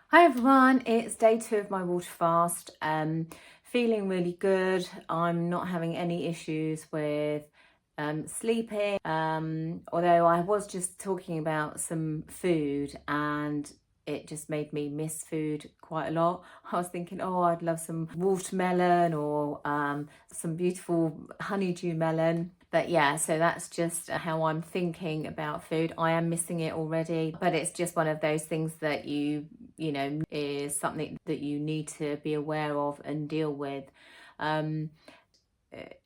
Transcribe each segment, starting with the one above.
Hi everyone, it's day 2 of my water fast. Feeling really good. I'm not having any issues with sleeping. Although I was just talking about some food and it just made me miss food quite a lot. I was thinking, oh, I'd love some watermelon or some beautiful honeydew melon. But yeah, so that's just how I'm thinking about food. I am missing it already, but it's just one of those things that is something that you need to be aware of and deal with. Um,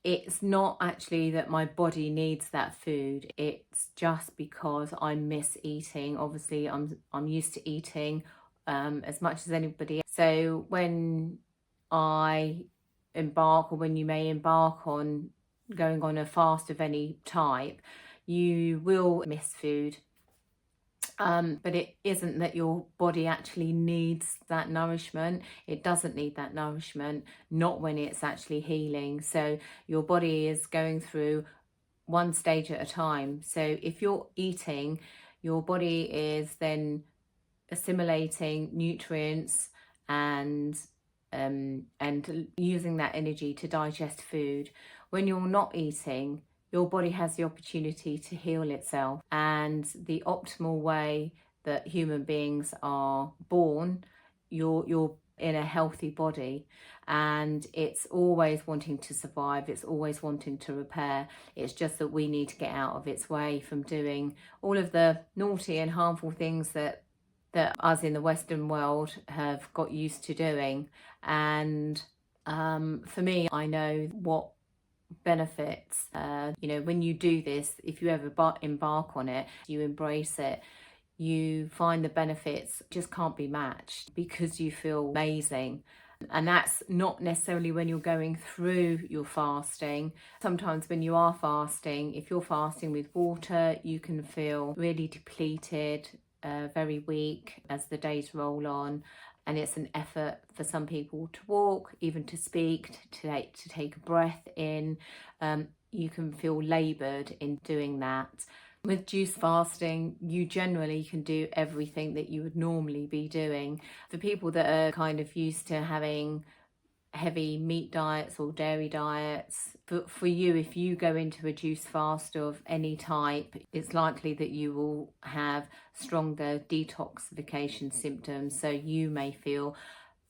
it's not actually that my body needs that food. It's just because I miss eating. Obviously, I'm used to eating as much as anybody. So when I embark, or when you may embark on going on a fast of any type, you will miss food. But it isn't that your body actually needs that nourishment. It doesn't need that nourishment, not when it's actually healing. So your body is going through one stage at a time. So if you're eating, your body is then assimilating nutrients and using that energy to digest food. When you're not eating, your body has the opportunity to heal itself. And the optimal way that human beings are born, you're in a healthy body, and it's always wanting to survive, it's always wanting to repair. It's just that we need to get out of its way from doing all of the naughty and harmful things that us in the Western world have got used to doing. And for me, I know what benefits, when you do this, if you ever embark on it, you embrace it, you find the benefits just can't be matched because you feel amazing. And that's not necessarily when you're going through your fasting. Sometimes when you are fasting, if you're fasting with water, you can feel really depleted, very weak as the days roll on. And it's an effort for some people to walk, even to speak, to take a breath in. You can feel laboured in doing that. With juice fasting, you generally can do everything that you would normally be doing. For people that are kind of used to having heavy meat diets or dairy diets, for you, if you go into a juice fast of any type, it's likely that you will have stronger detoxification symptoms. So you may feel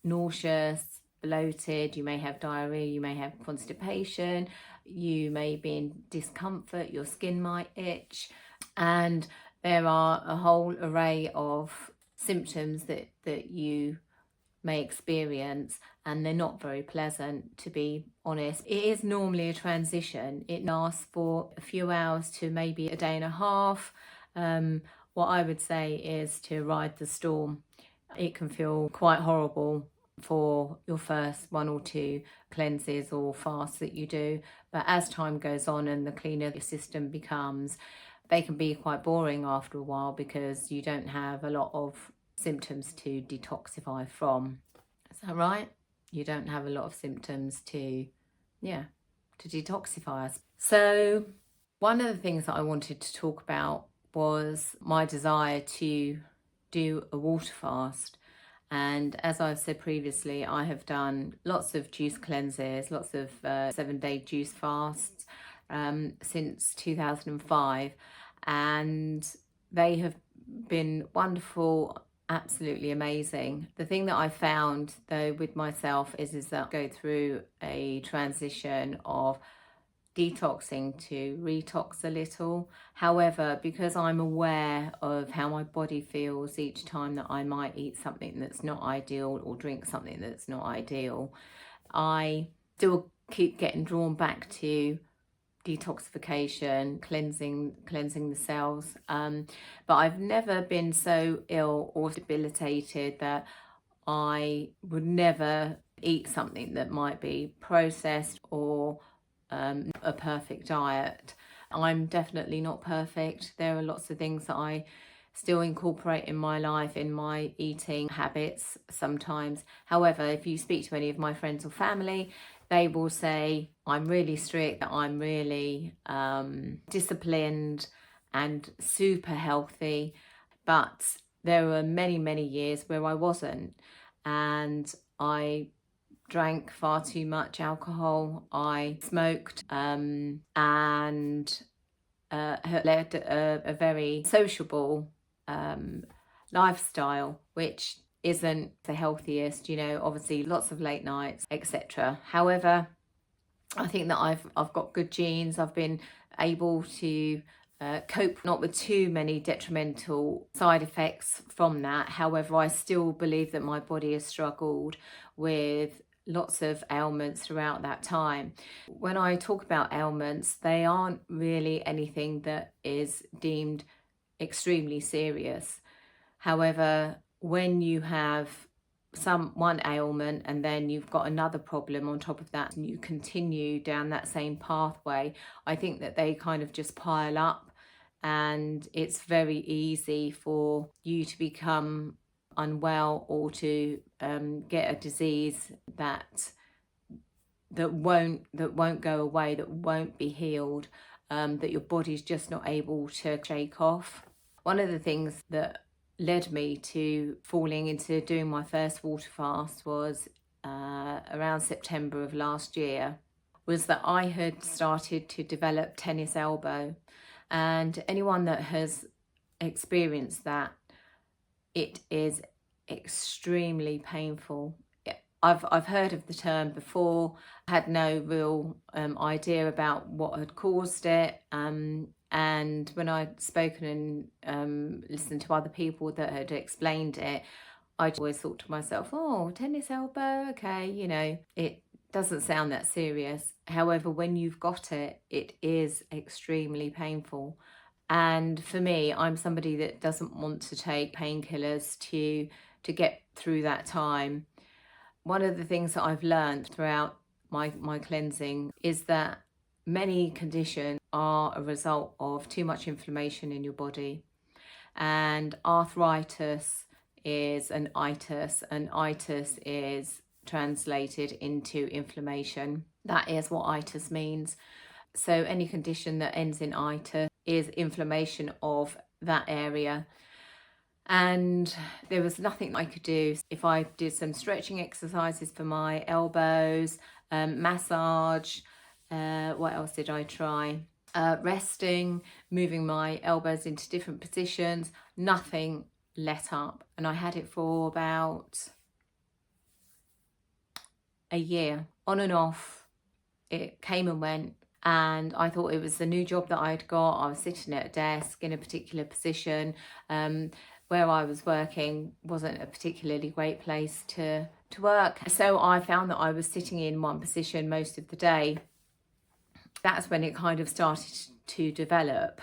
nauseous, bloated, you may have diarrhea, you may have constipation, you may be in discomfort, your skin might itch, and there are a whole array of symptoms that you may experience, and they're not very pleasant, to be honest. It is normally a transition. It lasts for a few hours to maybe a day and a half. What I would say is to ride the storm. It can feel quite horrible for your first 1 or 2 cleanses or fasts that you do, but as time goes on and the cleaner the system becomes, they can be quite boring after a while because you don't have a lot of symptoms to detoxify from. Is that right? You don't have a lot of symptoms to detoxify us. So one of the things that I wanted to talk about was my desire to do a water fast. And as I've said previously, I have done lots of juice cleanses, lots of 7-day juice fasts since 2005, and they have been wonderful, absolutely amazing. The thing that I found though with myself is that I go through a transition of detoxing to retox a little. However, because I'm aware of how my body feels each time that I might eat something that's not ideal or drink something that's not ideal, I still keep getting drawn back to detoxification, cleansing the cells. But I've never been so ill or debilitated that I would never eat something that might be processed or a perfect diet. I'm definitely not perfect. There are lots of things that I still incorporate in my life, in my eating habits sometimes. However, if you speak to any of my friends or family, they will say I'm really strict, that I'm really disciplined and super healthy. But there were many years where I wasn't, and I drank far too much alcohol. I smoked, and led a very sociable lifestyle, which isn't the healthiest, obviously lots of late nights, etc. However, I think that I've got good genes. I've been able to cope not with too many detrimental side effects from that. However, I still believe that my body has struggled with lots of ailments throughout that time. When I talk about ailments, they aren't really anything that is deemed extremely serious. However, when you have one ailment and then you've got another problem on top of that and you continue down that same pathway, I think that they kind of just pile up, and it's very easy for you to become unwell or to get a disease that won't go away, that won't be healed, that your body's just not able to shake off. One of the things that led me to falling into doing my first water fast was around September of last year, was that I had started to develop tennis elbow. And anyone that has experienced that, it is extremely painful. I've heard of the term before, had no real idea about what had caused it. And when I'd spoken and listened to other people that had explained it, I always thought to myself, oh, tennis elbow, okay, it doesn't sound that serious. However, when you've got it, it is extremely painful. And for me, I'm somebody that doesn't want to take painkillers to get through that time. One of the things that I've learned throughout my cleansing is that many conditions are a result of too much inflammation in your body. And arthritis is an itis, and itis is translated into inflammation. That is what itis means. So any condition that ends in itis is inflammation of that area. And there was nothing I could do. If I did some stretching exercises for my elbows, massage, what else did I try? Resting, moving my elbows into different positions, nothing let up. And I had it for about a year, on and off. It came and went. And I thought it was the new job that I'd got. I was sitting at a desk in a particular position. Where I was working wasn't a particularly great place to work. So I found that I was sitting in one position most of the day. That's when it kind of started to develop.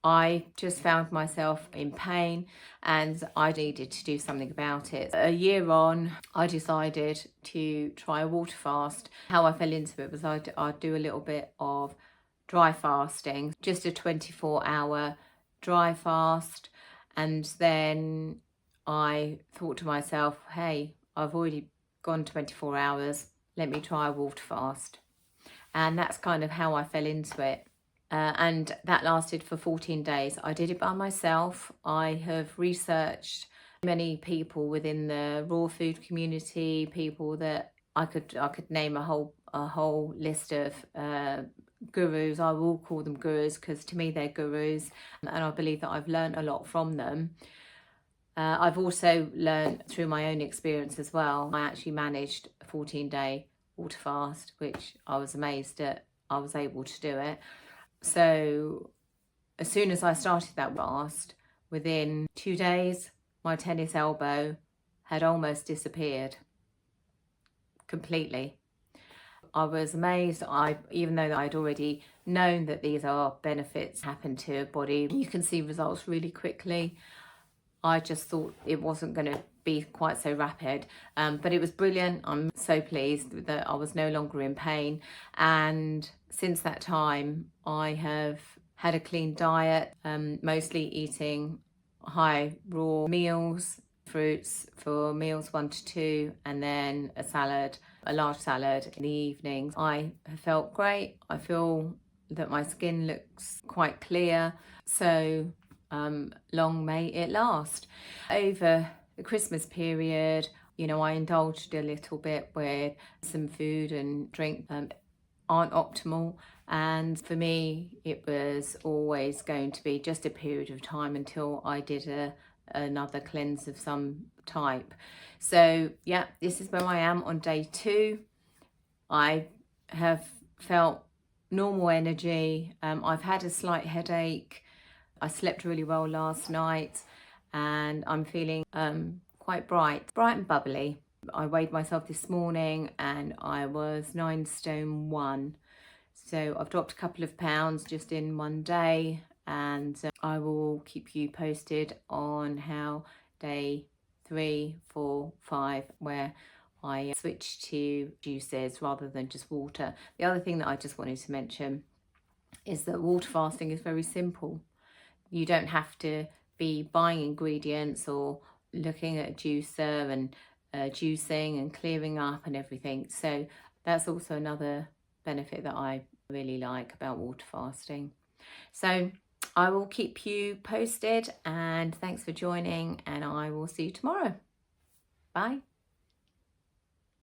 I just found myself in pain and I needed to do something about it. A year on, I decided to try a water fast. How I fell into it was I'd do a little bit of dry fasting, just a 24-hour dry fast. And then I thought to myself, hey, I've already gone 24 hours. Let me try a water fast. And that's kind of how I fell into it. And that lasted for 14 days. I did it by myself. I have researched many people within the raw food community, people that I could name a whole list of gurus. I will call them gurus because to me they're gurus, and I believe that I've learned a lot from them. I've also learned through my own experience as well. I actually managed a 14-day water fast, which I was amazed that I was able to do it. So as soon as I started that fast, within 2 days, my tennis elbow had almost disappeared completely. I was amazed. Even though I'd already known that these are benefits happen to a body, you can see results really quickly. I just thought it wasn't going to be quite so rapid, but it was brilliant. I'm so pleased that I was no longer in pain, and since that time I have had a clean diet, mostly eating high raw meals, fruits for meals 1 to 2, and then a large salad in the evenings. I have felt great. I feel that my skin looks quite clear, so long may it last. Over the Christmas period, you know, I indulged a little bit with some food and drink aren't optimal, and for me it was always going to be just a period of time until I did another cleanse of some type. So yeah, this is where I am on day 2. I have felt normal energy. I've had a slight headache. I slept really well last night, and I'm feeling quite bright and bubbly. I weighed myself this morning and I was 9 stone 1. So I've dropped a couple of pounds just in one day, and I will keep you posted on how day 3, 4, 5, where I switch to juices rather than just water. The other thing that I just wanted to mention is that water fasting is very simple. You don't have to be buying ingredients or looking at a juicer and juicing and clearing up and everything. So that's also another benefit that I really like about water fasting. So I will keep you posted, and thanks for joining, and I will see you tomorrow. Bye.